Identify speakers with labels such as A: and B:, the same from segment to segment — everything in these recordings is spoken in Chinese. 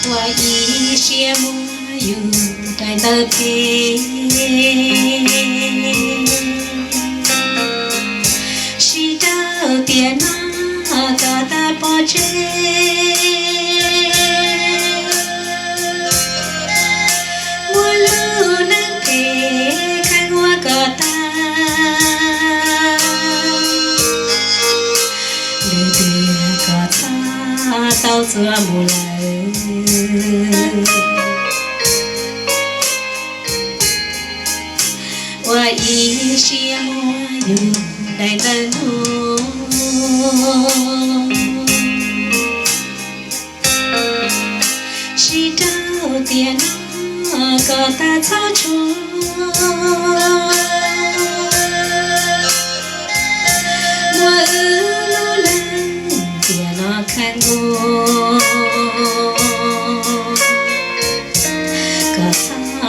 A: 我一些莫有带的陪，是到点那个大宝贝，我路能陪看我个大，你的个他到做木来。我一些莫有带的路，是到点那个大草丛，我路人点那看我，个草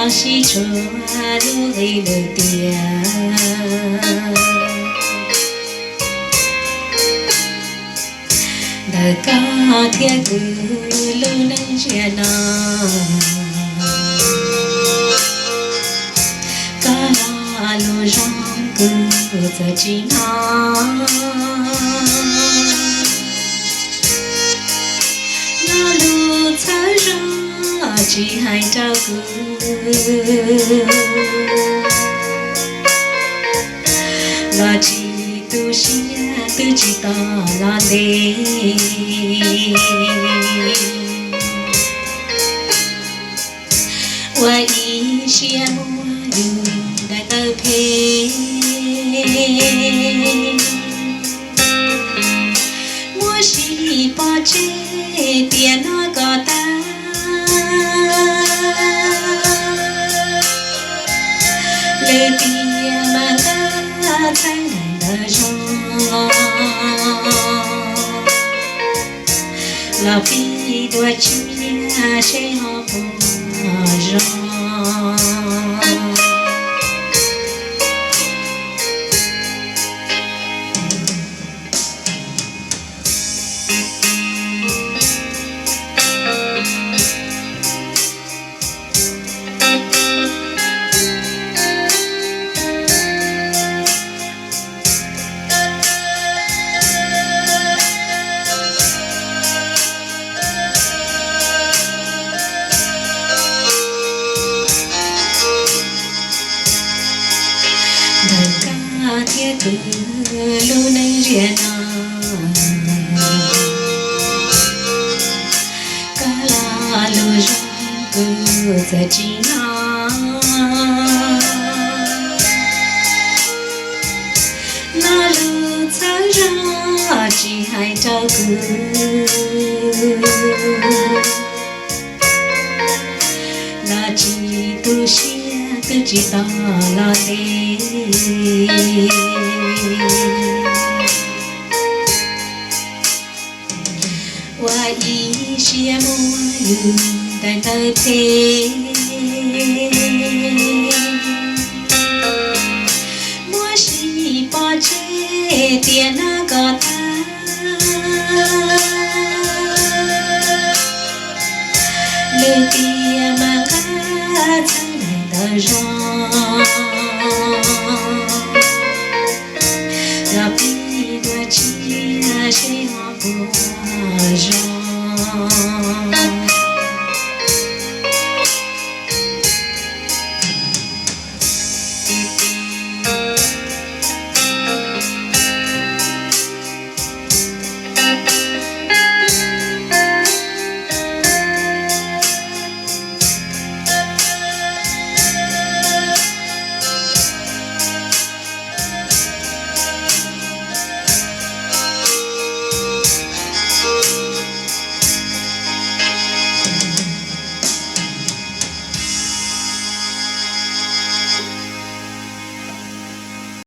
A: 是做路为了点。的高铁公路能热闹，高拉路上各自经航，那路草上只还照顾。那几度是都知道那里，我一些莫有带的陪，我是把这点那个单。泪滴满个灿烂的容，老皮多情呀，谁好不容？高铁公路能热闹，高拉路上各自经航，那路草上只还照顾，那几度线都知道了的。我一些莫有带的陪，我是把这点那